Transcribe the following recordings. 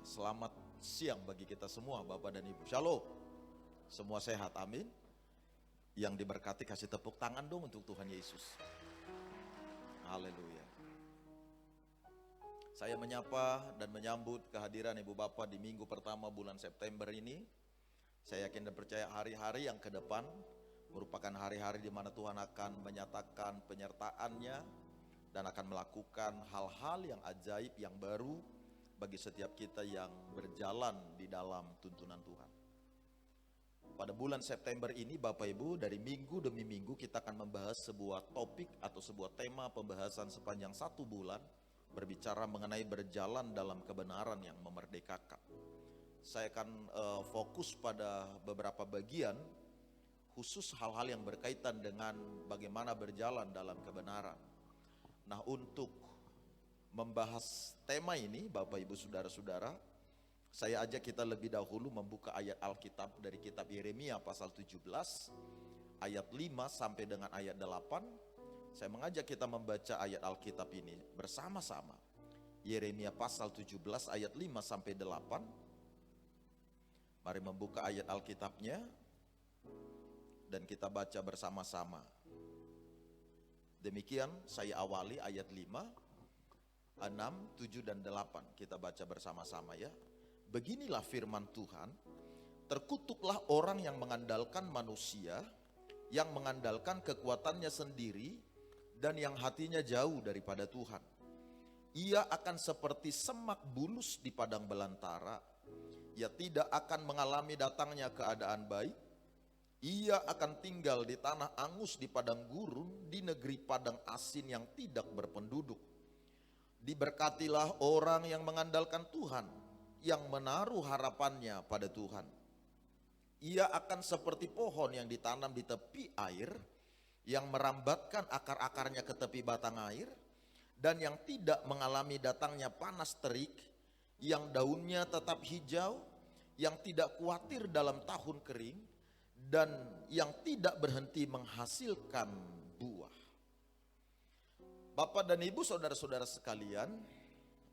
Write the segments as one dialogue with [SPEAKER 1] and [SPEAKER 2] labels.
[SPEAKER 1] Selamat siang bagi kita semua, Bapak dan Ibu. Shalom. Semua sehat, amin. Yang diberkati kasih tepuk tangan dong untuk Tuhan Yesus. Haleluya. Saya menyapa dan menyambut kehadiran Ibu Bapak di minggu pertama bulan September ini. Saya yakin dan percaya hari-hari yang ke depan merupakan hari-hari di mana Tuhan akan menyatakan penyertaan-Nya dan akan melakukan hal-hal yang ajaib, yang baru bagi setiap kita yang berjalan di dalam tuntunan Tuhan. Pada bulan September ini Bapak Ibu, dari minggu demi minggu kita akan membahas sebuah topik atau sebuah tema pembahasan sepanjang 1 bulan, berbicara mengenai berjalan dalam kebenaran yang memerdekakan. Saya akan fokus pada beberapa bagian, khusus hal-hal yang berkaitan dengan bagaimana berjalan dalam kebenaran. Nah, untuk membahas tema ini, Bapak Ibu Saudara-saudara, saya ajak kita lebih dahulu membuka ayat Alkitab dari kitab Yeremia pasal 17, ayat 5 sampai dengan ayat 8. Saya mengajak kita membaca ayat Alkitab ini bersama-sama. Yeremia pasal 17 ayat 5 sampai 8. Mari membuka ayat Alkitabnya dan kita baca bersama-sama. Demikian saya awali ayat 5, 6, 7, dan 8. Kita baca bersama-sama ya. Beginilah firman Tuhan, terkutuklah orang yang mengandalkan manusia, yang mengandalkan kekuatannya sendiri, dan yang hatinya jauh daripada Tuhan. Ia akan seperti semak bulus di padang belantara. Ia tidak akan mengalami datangnya keadaan baik. Ia akan tinggal di tanah angus di padang gurun, di negeri padang asin yang tidak berpenduduk. Diberkatilah orang yang mengandalkan Tuhan, yang menaruh harapannya pada Tuhan. Ia akan seperti pohon yang ditanam di tepi air, yang merambatkan akar-akarnya ke tepi batang air, dan yang tidak mengalami datangnya panas terik, yang daunnya tetap hijau, yang tidak khawatir dalam tahun kering, dan yang tidak berhenti menghasilkan buah. Bapak dan Ibu, saudara-saudara sekalian,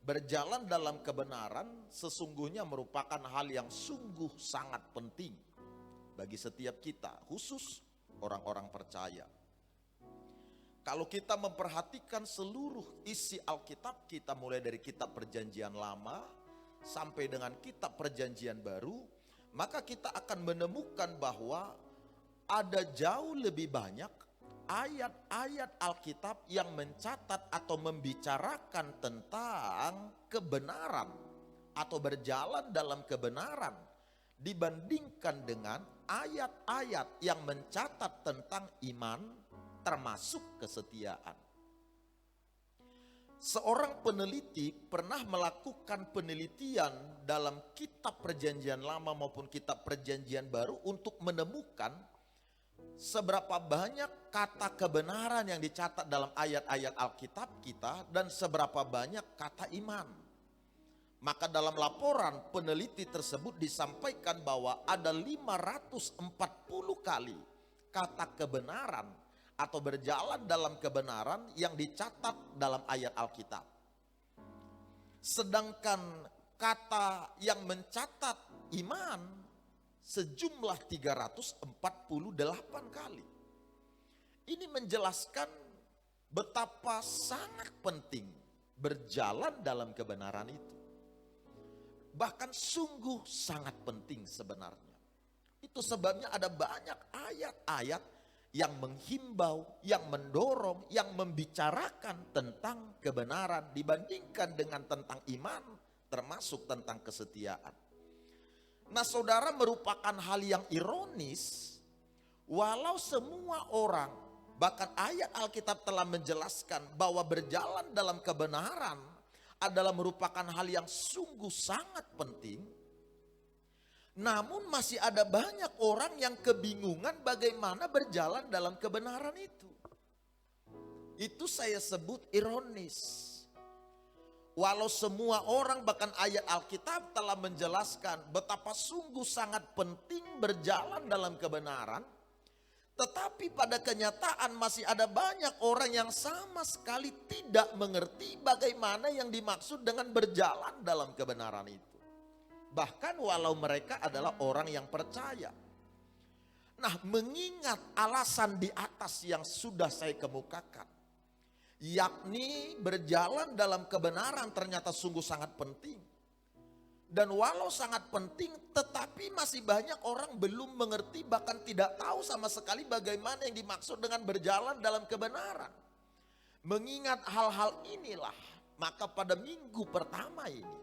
[SPEAKER 1] berjalan dalam kebenaran sesungguhnya merupakan hal yang sungguh sangat penting bagi setiap kita, khusus orang-orang percaya. Kalau kita memperhatikan seluruh isi Alkitab, kita mulai dari kitab Perjanjian Lama sampai dengan kitab Perjanjian Baru, maka kita akan menemukan bahwa ada jauh lebih banyak ayat-ayat Alkitab yang mencatat atau membicarakan tentang kebenaran atau berjalan dalam kebenaran dibandingkan dengan ayat-ayat yang mencatat tentang iman termasuk kesetiaan. Seorang peneliti pernah melakukan penelitian dalam kitab Perjanjian Lama maupun kitab Perjanjian Baru untuk menemukan seberapa banyak kata kebenaran yang dicatat dalam ayat-ayat Alkitab kita dan seberapa banyak kata iman. Maka dalam laporan peneliti tersebut disampaikan bahwa ada 540 kali kata kebenaran atau berjalan dalam kebenaran yang dicatat dalam ayat Alkitab. Sedangkan kata yang mencatat iman sejumlah 348 kali. Ini menjelaskan betapa sangat penting berjalan dalam kebenaran itu. Bahkan sungguh sangat penting sebenarnya. Itu sebabnya ada banyak ayat-ayat yang menghimbau, yang mendorong, yang membicarakan tentang kebenaran dibandingkan dengan tentang iman, termasuk tentang kesetiaan. Nah, saudara, merupakan hal yang ironis, walau semua orang, bahkan ayat Alkitab telah menjelaskan bahwa berjalan dalam kebenaran adalah merupakan hal yang sungguh sangat penting. Namun masih ada banyak orang yang kebingungan bagaimana berjalan dalam kebenaran itu. Itu saya sebut ironis. Walau semua orang bahkan ayat Alkitab telah menjelaskan betapa sungguh sangat penting berjalan dalam kebenaran, tetapi pada kenyataan masih ada banyak orang yang sama sekali tidak mengerti bagaimana yang dimaksud dengan berjalan dalam kebenaran itu. Bahkan walau mereka adalah orang yang percaya. Nah, mengingat alasan di atas yang sudah saya kemukakan, yakni berjalan dalam kebenaran ternyata sungguh sangat penting. Dan walau sangat penting, tetapi masih banyak orang belum mengerti, bahkan tidak tahu sama sekali bagaimana yang dimaksud dengan berjalan dalam kebenaran. Mengingat hal-hal inilah, maka pada minggu pertama ini,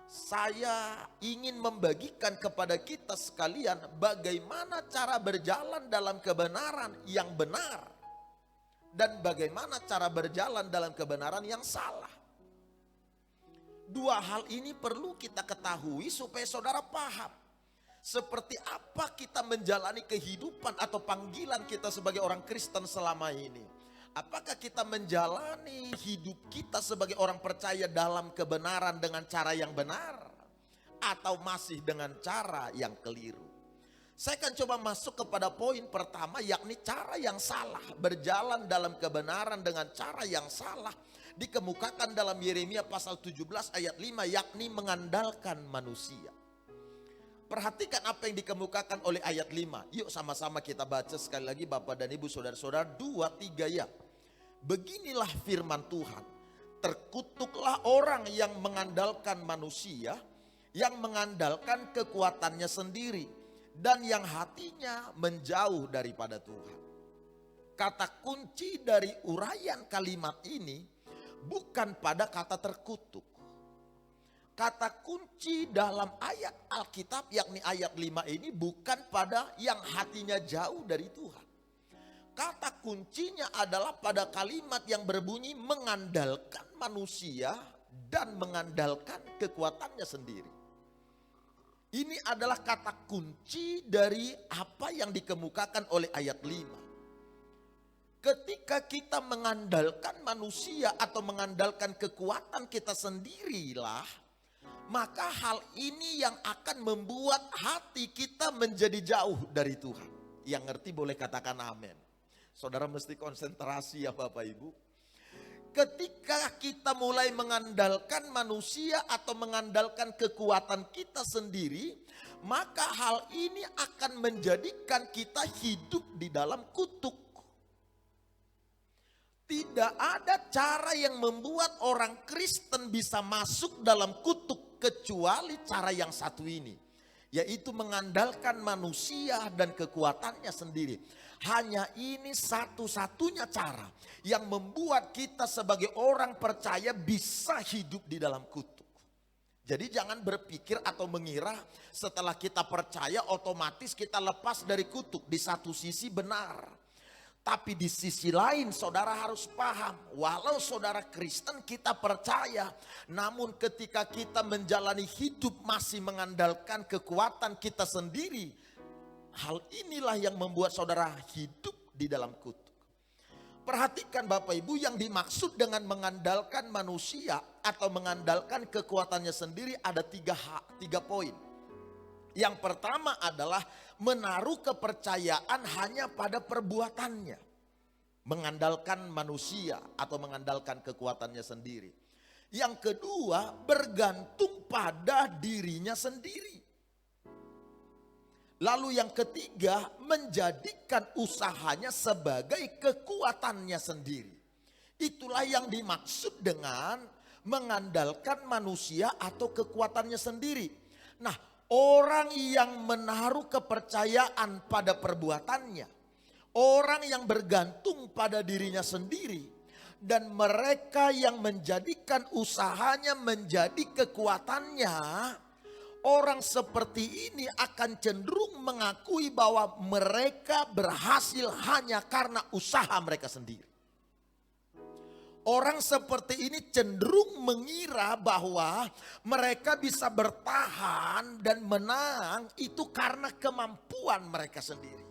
[SPEAKER 1] saya ingin membagikan kepada kita sekalian bagaimana cara berjalan dalam kebenaran yang benar dan bagaimana cara berjalan dalam kebenaran yang salah. Dua hal ini perlu kita ketahui supaya saudara paham seperti apa kita menjalani kehidupan atau panggilan kita sebagai orang Kristen selama ini. Apakah kita menjalani hidup kita sebagai orang percaya dalam kebenaran dengan cara yang benar atau masih dengan cara yang keliru? Saya akan coba masuk kepada poin pertama, yakni cara yang salah. Berjalan dalam kebenaran dengan cara yang salah dikemukakan dalam Yeremia pasal 17 ayat 5, yakni mengandalkan manusia. Perhatikan apa yang dikemukakan oleh ayat 5. Yuk sama-sama kita baca sekali lagi Bapak dan Ibu saudara-saudara, 2-3 ya. Beginilah firman Tuhan. Terkutuklah orang yang mengandalkan manusia, yang mengandalkan kekuatannya sendiri, dan yang hatinya menjauh daripada Tuhan. Kata kunci dari uraian kalimat ini bukan pada kata terkutuk. Kata kunci dalam ayat Alkitab yakni ayat 5 ini bukan pada yang hatinya jauh dari Tuhan. Kata kuncinya adalah pada kalimat yang berbunyi mengandalkan manusia dan mengandalkan kekuatannya sendiri. Ini adalah kata kunci dari apa yang dikemukakan oleh ayat 5. Ketika kita mengandalkan manusia atau mengandalkan kekuatan kita sendirilah, maka hal ini yang akan membuat hati kita menjadi jauh dari Tuhan. Yang ngerti boleh katakan amin. Saudara mesti konsentrasi ya Bapak Ibu. Ketika kita mulai mengandalkan manusia atau mengandalkan kekuatan kita sendiri, maka hal ini akan menjadikan kita hidup di dalam kutuk. Tidak ada cara yang membuat orang Kristen bisa masuk dalam kutuk kecuali cara yang satu ini, yaitu mengandalkan manusia dan kekuatannya sendiri. Hanya ini satu-satunya cara yang membuat kita sebagai orang percaya bisa hidup di dalam kutuk. Jadi jangan berpikir atau mengira setelah kita percaya otomatis kita lepas dari kutuk. Di satu sisi benar. Tapi di sisi lain saudara harus paham, walau saudara Kristen kita percaya, namun ketika kita menjalani hidup masih mengandalkan kekuatan kita sendiri, hal inilah yang membuat saudara hidup di dalam kutuk. Perhatikan Bapak Ibu, yang dimaksud dengan mengandalkan manusia atau mengandalkan kekuatannya sendiri ada tiga poin. Yang pertama adalah menaruh kepercayaan hanya pada perbuatannya. Mengandalkan manusia atau mengandalkan kekuatannya sendiri. Yang kedua, bergantung pada dirinya sendiri. Lalu yang ketiga, menjadikan usahanya sebagai kekuatannya sendiri. Itulah yang dimaksud dengan mengandalkan manusia atau kekuatannya sendiri. Nah, orang yang menaruh kepercayaan pada perbuatannya, orang yang bergantung pada dirinya sendiri, dan mereka yang menjadikan usahanya menjadi kekuatannya, orang seperti ini akan cenderung mengakui bahwa mereka berhasil hanya karena usaha mereka sendiri. Orang seperti ini cenderung mengira bahwa mereka bisa bertahan dan menang itu karena kemampuan mereka sendiri.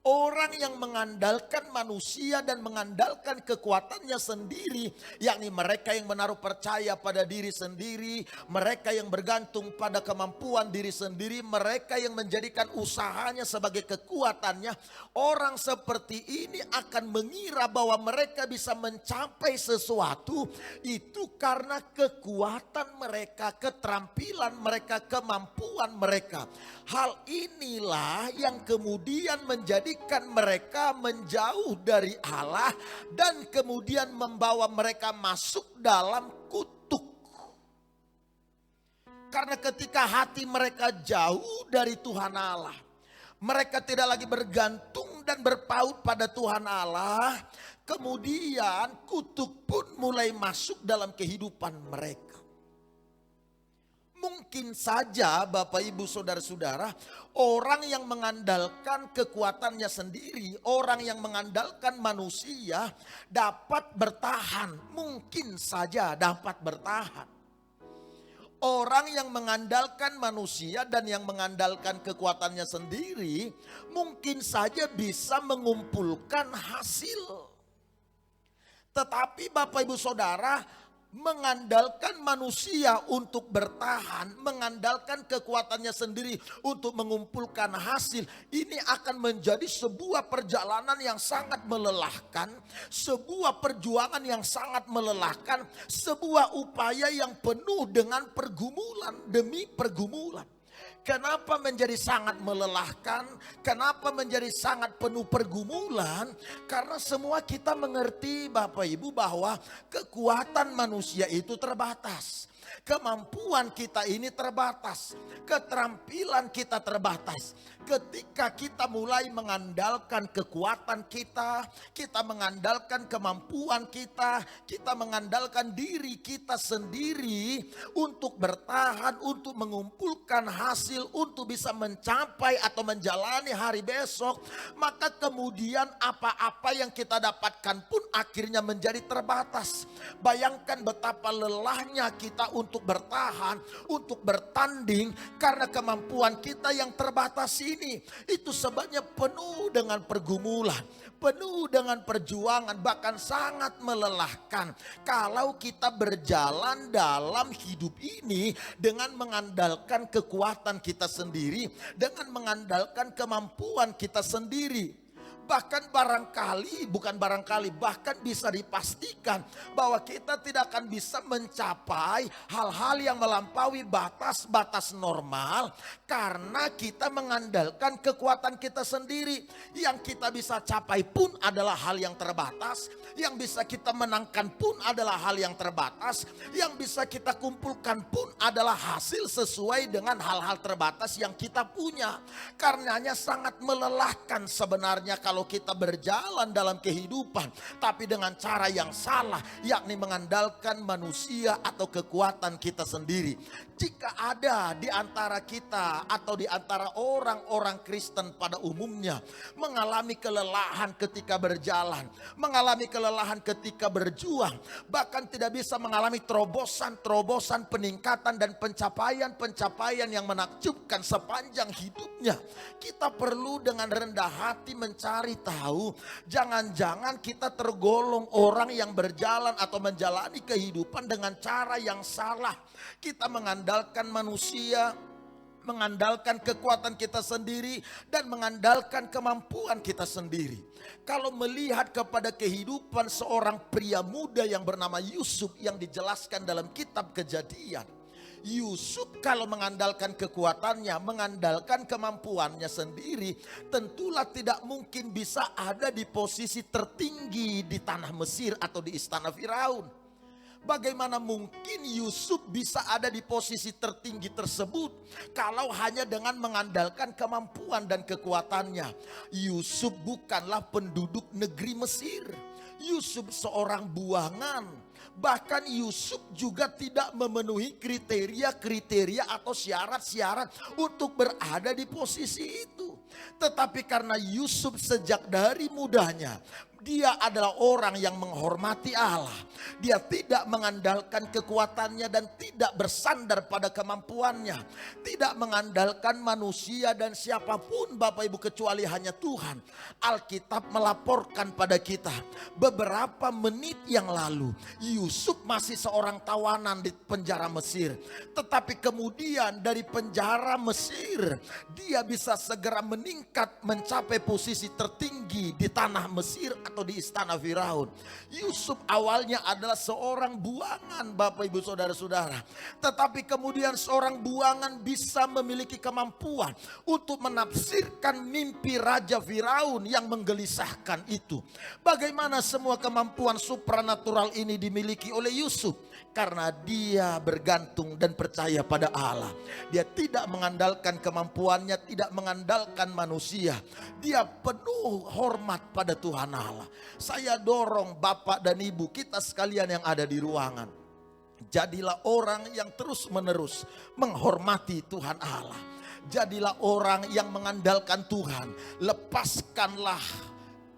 [SPEAKER 1] Orang yang mengandalkan manusia dan mengandalkan kekuatannya sendiri, yakni mereka yang menaruh percaya pada diri sendiri, mereka yang bergantung pada kemampuan diri sendiri, mereka yang menjadikan usahanya sebagai kekuatannya. Orang seperti ini akan mengira bahwa mereka bisa mencapai sesuatu itu karena kekuatan mereka, keterampilan mereka, kemampuan mereka. Hal inilah yang kemudian menjadikan mereka menjauh dari Allah dan kemudian membawa mereka masuk dalam kutuk. Karena ketika hati mereka jauh dari Tuhan Allah, mereka tidak lagi bergantung dan berpaut pada Tuhan Allah, kemudian kutuk pun mulai masuk dalam kehidupan mereka. Mungkin saja Bapak Ibu Saudara-saudara, orang yang mengandalkan kekuatannya sendiri, orang yang mengandalkan manusia dapat bertahan. Mungkin saja dapat bertahan. Orang yang mengandalkan manusia dan yang mengandalkan kekuatannya sendiri mungkin saja bisa mengumpulkan hasil. Tetapi Bapak Ibu Saudara, mengandalkan manusia untuk bertahan, mengandalkan kekuatannya sendiri untuk mengumpulkan hasil, ini akan menjadi sebuah perjalanan yang sangat melelahkan, sebuah perjuangan yang sangat melelahkan, sebuah upaya yang penuh dengan pergumulan demi pergumulan. Kenapa menjadi sangat melelahkan? Kenapa menjadi sangat penuh pergumulan? Karena semua kita mengerti Bapak Ibu bahwa kekuatan manusia itu terbatas. Kemampuan kita ini terbatas, keterampilan kita terbatas. Ketika kita mulai mengandalkan kekuatan kita, kita mengandalkan kemampuan kita mengandalkan diri kita sendiri untuk bertahan, untuk mengumpulkan hasil, untuk bisa mencapai atau menjalani hari besok, maka kemudian apa-apa yang kita dapatkan pun akhirnya menjadi terbatas. Bayangkan betapa lelahnya kita untuk bertahan, untuk bertanding karena kemampuan kita yang terbatas ini. Itu sebabnya penuh dengan pergumulan, penuh dengan perjuangan, bahkan sangat melelahkan. Kalau kita berjalan dalam hidup ini dengan mengandalkan kekuatan kita sendiri, dengan mengandalkan kemampuan kita sendiri. Bahkan bahkan bisa dipastikan bahwa kita tidak akan bisa mencapai hal-hal yang melampaui batas-batas normal karena kita mengandalkan kekuatan kita sendiri. Yang kita bisa capai pun adalah hal yang terbatas, yang bisa kita menangkan pun adalah hal yang terbatas, yang bisa kita kumpulkan pun adalah hasil sesuai dengan hal-hal terbatas yang kita punya. Karenanya sangat melelahkan sebenarnya kalau kita berjalan dalam kehidupan tapi dengan cara yang salah, yakni mengandalkan manusia atau kekuatan kita sendiri. Jika ada di antara kita atau di antara orang-orang Kristen pada umumnya mengalami kelelahan ketika berjalan, mengalami kelelahan ketika berjuang, bahkan tidak bisa mengalami terobosan-terobosan peningkatan dan pencapaian-pencapaian yang menakjubkan sepanjang hidupnya, kita perlu dengan rendah hati mencari tahu, jangan-jangan kita tergolong orang yang berjalan atau menjalani kehidupan dengan cara yang salah. Kita mengandalkan manusia, mengandalkan kekuatan kita sendiri, dan mengandalkan kemampuan kita sendiri. Kalau melihat kepada kehidupan seorang pria muda yang bernama Yusuf yang dijelaskan dalam kitab Kejadian, Yusuf kalau mengandalkan kekuatannya, mengandalkan kemampuannya sendiri, tentulah tidak mungkin bisa ada di posisi tertinggi di tanah Mesir atau di istana Firaun. Bagaimana mungkin Yusuf bisa ada di posisi tertinggi tersebut kalau hanya dengan mengandalkan kemampuan dan kekuatannya? Yusuf bukanlah penduduk negeri Mesir. Yusuf seorang buangan. Bahkan Yusuf juga tidak memenuhi kriteria-kriteria atau syarat-syarat untuk berada di posisi itu. Tetapi karena Yusuf sejak dari mudanya Dia adalah orang yang menghormati Allah. Dia tidak mengandalkan kekuatannya dan tidak bersandar pada kemampuannya. Tidak mengandalkan manusia dan siapapun Bapak Ibu kecuali hanya Tuhan. Alkitab melaporkan pada kita beberapa menit yang lalu Yusuf masih seorang tawanan di penjara Mesir. Tetapi kemudian dari penjara Mesir dia bisa segera meningkat mencapai posisi tertinggi di tanah Mesir atau di istana Firaun. Yusuf awalnya adalah seorang buangan Bapak Ibu Saudara-saudara. Tetapi kemudian seorang buangan bisa memiliki kemampuan untuk menafsirkan mimpi Raja Firaun yang menggelisahkan itu. Bagaimana semua kemampuan supranatural ini dimiliki oleh Yusuf? Karena dia bergantung dan percaya pada Allah. Dia tidak mengandalkan kemampuannya, tidak mengandalkan manusia. Dia penuh hormat pada Tuhan Allah. Saya dorong Bapak dan Ibu kita sekalian yang ada di ruangan. Jadilah orang yang terus menerus menghormati Tuhan Allah. Jadilah orang yang mengandalkan Tuhan. Lepaskanlah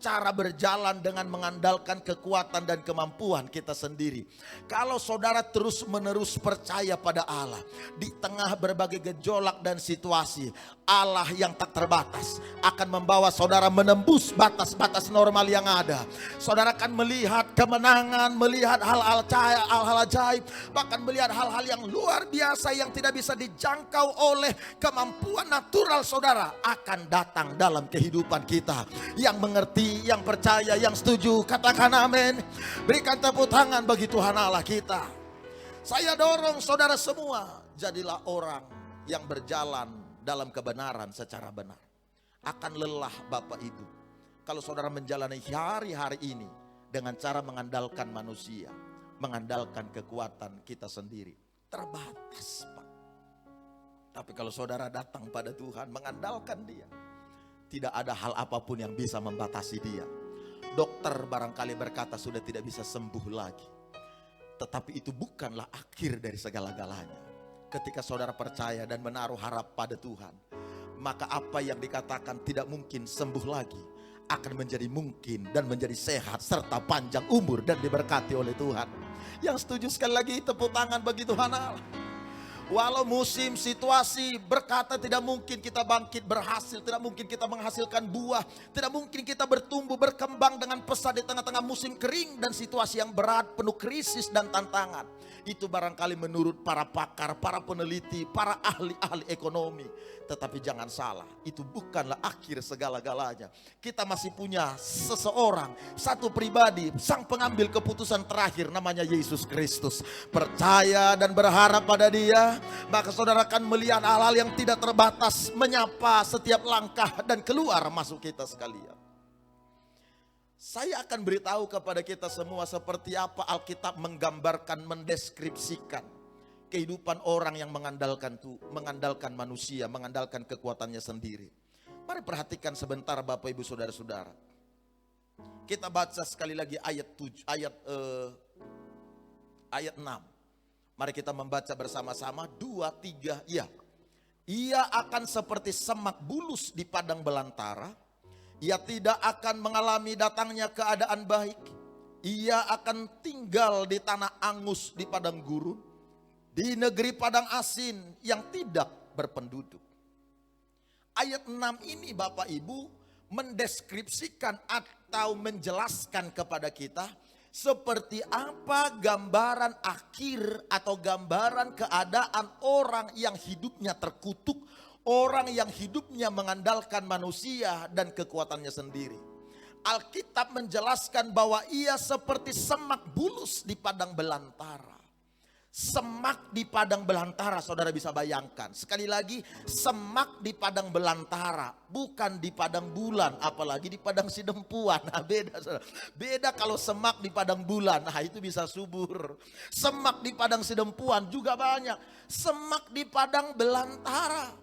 [SPEAKER 1] cara berjalan dengan mengandalkan kekuatan dan kemampuan kita sendiri. Kalau saudara terus menerus percaya pada Allah di tengah berbagai gejolak dan situasi, Allah yang tak terbatas akan membawa saudara menembus batas-batas normal yang ada. Saudara akan melihat kemenangan, melihat hal-hal ajaib, bahkan melihat hal-hal yang luar biasa yang tidak bisa dijangkau oleh kemampuan natural saudara akan datang dalam kehidupan kita. Yang mengerti, yang percaya, yang setuju, katakan amin. Berikan tepuk tangan bagi Tuhan Allah kita. Saya dorong saudara semua, jadilah orang yang berjalan dalam kebenaran secara benar. Akan lelah Bapak Ibu kalau saudara menjalani hari-hari ini dengan cara mengandalkan manusia, mengandalkan kekuatan kita sendiri. Terbatas Pak. Tapi kalau saudara datang pada Tuhan, mengandalkan Dia, tidak ada hal apapun yang bisa membatasi Dia. Dokter barangkali berkata sudah tidak bisa sembuh lagi. Tetapi itu bukanlah akhir dari segala-galanya. Ketika saudara percaya dan menaruh harap pada Tuhan, maka apa yang dikatakan tidak mungkin sembuh lagi akan menjadi mungkin dan menjadi sehat serta panjang umur dan diberkati oleh Tuhan. Yang setuju sekali lagi tepuk tangan bagi Tuhan Allah. Walau musim situasi berkata tidak mungkin kita bangkit berhasil, tidak mungkin kita menghasilkan buah, tidak mungkin kita bertumbuh berkembang dengan pesat di tengah-tengah musim kering dan situasi yang berat penuh krisis dan tantangan. Itu barangkali menurut para pakar, para peneliti, para ahli-ahli ekonomi. Tetapi jangan salah, itu bukanlah akhir segala-galanya. Kita masih punya seseorang, satu pribadi, sang pengambil keputusan terakhir, namanya Yesus Kristus. Percaya dan berharap pada Dia, maka saudara akan melihat hal-hal yang tidak terbatas menyapa setiap langkah dan keluar masuk kita sekalian. Saya akan beritahu kepada kita semua seperti apa Alkitab menggambarkan, mendeskripsikan kehidupan orang yang mengandalkan manusia, mengandalkan kekuatannya sendiri. Mari perhatikan sebentar Bapak Ibu Saudara-saudara. Kita baca sekali lagi ayat 6. Mari kita membaca bersama-sama 2, 3, ya. Ia akan seperti semak bulus di padang belantara. Ia tidak akan mengalami datangnya keadaan baik. Ia akan tinggal di tanah angus di padang gurun, di negeri padang asin yang tidak berpenduduk. Ayat 6 ini Bapak Ibu mendeskripsikan atau menjelaskan kepada kita seperti apa gambaran akhir atau gambaran keadaan orang yang hidupnya terkutuk, orang yang hidupnya mengandalkan manusia dan kekuatannya sendiri. Alkitab menjelaskan bahwa ia seperti semak bulus di padang belantara. Semak di padang belantara, saudara bisa bayangkan. Sekali lagi, semak di padang belantara, bukan di padang bulan, apalagi di padang sidempuan. Nah, beda, saudara. Beda kalau semak di padang bulan, nah itu bisa subur. Semak di padang sidempuan juga banyak. Semak di padang belantara.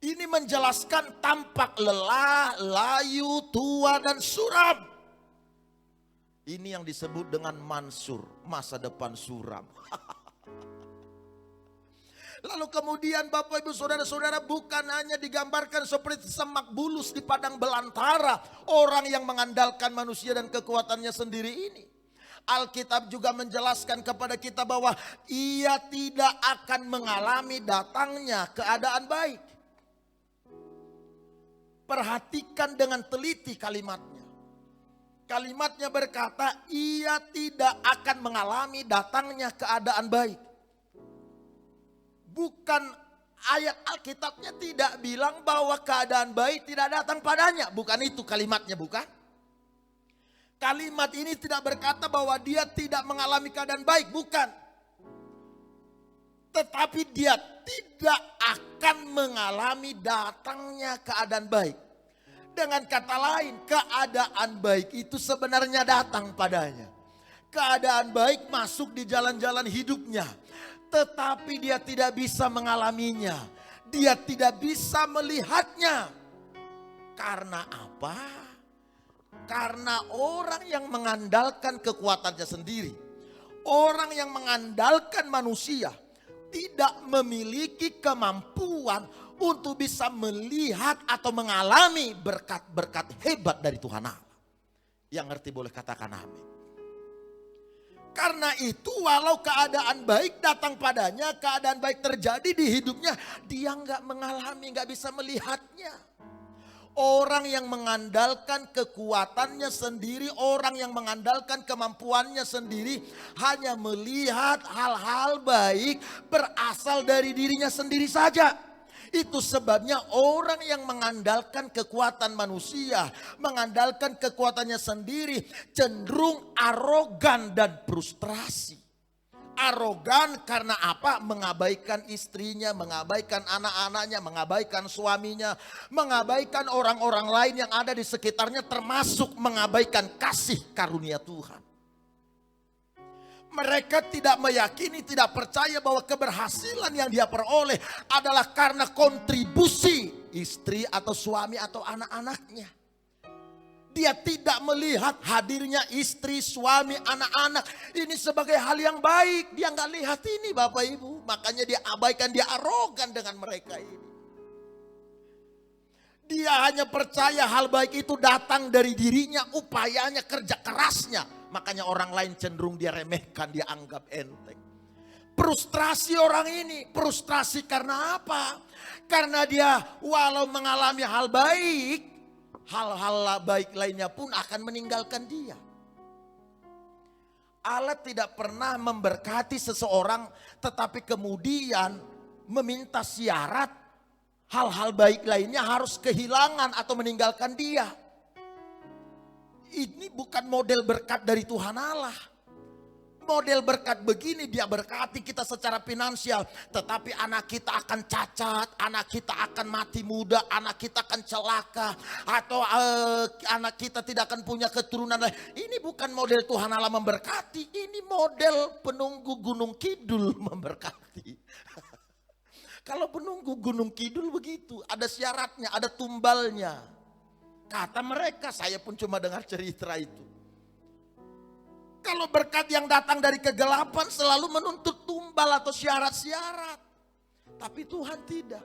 [SPEAKER 1] Ini menjelaskan tampak lelah, layu, tua dan suram. Ini yang disebut dengan mansur, masa depan suram. Lalu kemudian Bapak Ibu Saudara-saudara, bukan hanya digambarkan seperti semak bulus di padang belantara, orang yang mengandalkan manusia dan kekuatannya sendiri ini. Alkitab juga menjelaskan kepada kita bahwa ia tidak akan mengalami datangnya keadaan baik. Perhatikan dengan teliti kalimatnya. Kalimatnya berkata, ia tidak akan mengalami datangnya keadaan baik. Bukan, ayat Alkitabnya tidak bilang bahwa keadaan baik tidak datang padanya. Bukan itu kalimatnya, bukan. Kalimat ini tidak berkata bahwa dia tidak mengalami keadaan baik, bukan. Tetapi dia tidak akan mengalami datangnya keadaan baik. Dengan kata lain, keadaan baik itu sebenarnya datang padanya. Keadaan baik masuk di jalan-jalan hidupnya. Tetapi dia tidak bisa mengalaminya. Dia tidak bisa melihatnya. Karena apa? Karena orang yang mengandalkan kekuatannya sendiri, orang yang mengandalkan manusia, tidak memiliki kemampuan untuk bisa melihat atau mengalami berkat-berkat hebat dari Tuhan Allah. Yang ngerti boleh katakan amin. Karena itu walau keadaan baik datang padanya, keadaan baik terjadi di hidupnya, dia nggak mengalami, nggak bisa melihatnya. Orang yang mengandalkan kekuatannya sendiri, orang yang mengandalkan kemampuannya sendiri, hanya melihat hal-hal baik berasal dari dirinya sendiri saja. Itu sebabnya orang yang mengandalkan kekuatan manusia, mengandalkan kekuatannya sendiri, cenderung arogan dan frustrasi. Arogan karena apa? Mengabaikan istrinya, mengabaikan anak-anaknya, mengabaikan suaminya, mengabaikan orang-orang lain yang ada di sekitarnya, termasuk mengabaikan kasih karunia Tuhan. Mereka tidak meyakini, tidak percaya bahwa keberhasilan yang dia peroleh adalah karena kontribusi istri atau suami atau anak-anaknya. Dia tidak melihat hadirnya istri, suami, anak-anak ini sebagai hal yang baik. Dia nggak lihat ini Bapak Ibu. Makanya dia abaikan, dia arogan dengan mereka ini. Dia hanya percaya hal baik itu datang dari dirinya, upayanya, kerja kerasnya. Makanya orang lain cenderung dia remehkan, dia anggap enteng. Frustrasi orang ini, frustrasi karena apa? Karena dia walau mengalami hal baik, hal-hal baik lainnya pun akan meninggalkan dia. Allah tidak pernah memberkati seseorang tetapi kemudian meminta syarat hal-hal baik lainnya harus kehilangan atau meninggalkan dia. Ini bukan model berkat dari Tuhan Allah. Model berkat begini, dia berkati kita secara finansial, tetapi anak kita akan cacat, anak kita akan mati muda, anak kita akan celaka, atau anak kita tidak akan punya keturunan. Ini bukan model Tuhan Allah memberkati, ini model penunggu Gunung Kidul memberkati. Kalau penunggu Gunung Kidul begitu, ada syaratnya, ada tumbalnya. Kata mereka, saya pun cuma dengar cerita itu. Kalau berkat yang datang dari kegelapan selalu menuntut tumbal atau syarat-syarat. Tapi Tuhan tidak.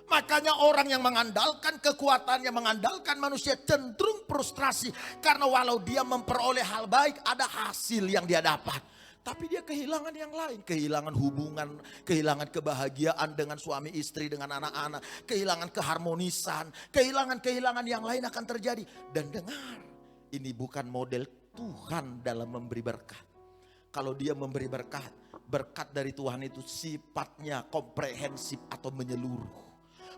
[SPEAKER 1] Makanya orang yang mengandalkan kekuatannya, mengandalkan manusia cenderung frustrasi. Karena walau dia memperoleh hal baik, ada hasil yang dia dapat. Tapi dia kehilangan yang lain. Kehilangan hubungan, kehilangan kebahagiaan dengan suami istri, dengan anak-anak. Kehilangan keharmonisan, kehilangan yang lain akan terjadi. Dan dengar, ini bukan model Tuhan dalam memberi berkat. Kalau dia memberi berkat, berkat dari Tuhan itu sifatnya komprehensif atau menyeluruh.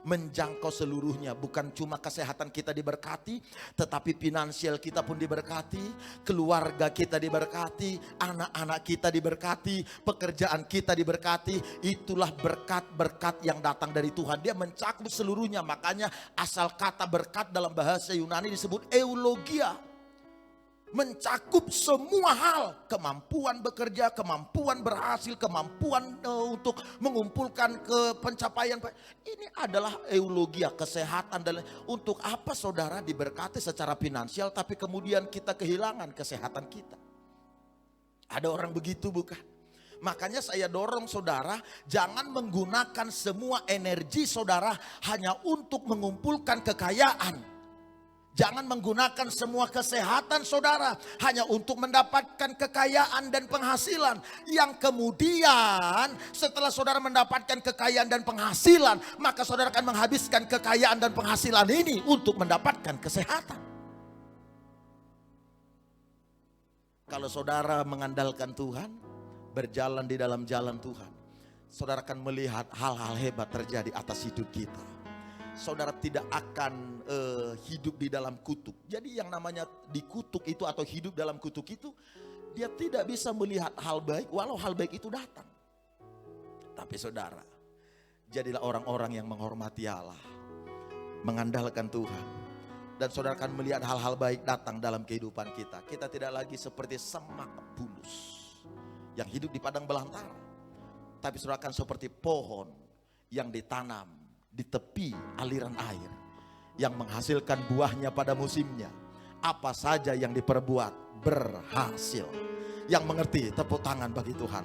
[SPEAKER 1] Menjangkau seluruhnya, bukan cuma kesehatan kita diberkati, tetapi finansial kita pun diberkati, keluarga kita diberkati, anak-anak kita diberkati, pekerjaan kita diberkati. Itulah berkat-berkat yang datang dari Tuhan. Dia mencakup seluruhnya, makanya asal kata berkat dalam bahasa Yunani disebut eulogia. Mencakup semua hal, kemampuan bekerja, kemampuan berhasil, kemampuan untuk mengumpulkan ke pencapaian. Ini adalah eulogia, kesehatan. Dan untuk apa saudara diberkati secara finansial tapi kemudian kita kehilangan kesehatan kita? Ada orang begitu bukan? Makanya saya dorong saudara, jangan menggunakan semua energi saudara hanya untuk mengumpulkan kekayaan. Jangan menggunakan semua kesehatan saudara hanya untuk mendapatkan kekayaan dan penghasilan. Yang kemudian setelah saudara mendapatkan kekayaan dan penghasilan, maka saudara akan menghabiskan kekayaan dan penghasilan ini untuk mendapatkan kesehatan. Kalau saudara mengandalkan Tuhan, berjalan di dalam jalan Tuhan, saudara akan melihat hal-hal hebat terjadi atas hidup kita. Saudara tidak akan hidup di dalam kutuk. Jadi yang namanya dikutuk itu atau hidup dalam kutuk itu, dia tidak bisa melihat hal baik walau hal baik itu datang. Tapi saudara, jadilah orang-orang yang menghormati Allah, mengandalkan Tuhan. Dan saudara akan melihat hal-hal baik datang dalam kehidupan kita. Kita tidak lagi seperti semak bulus yang hidup di padang belantara. Tapi saudara akan seperti pohon yang ditanam di tepi aliran air, yang menghasilkan buahnya pada musimnya. Apa saja yang diperbuat berhasil. Yang mengerti tepuk tangan bagi Tuhan.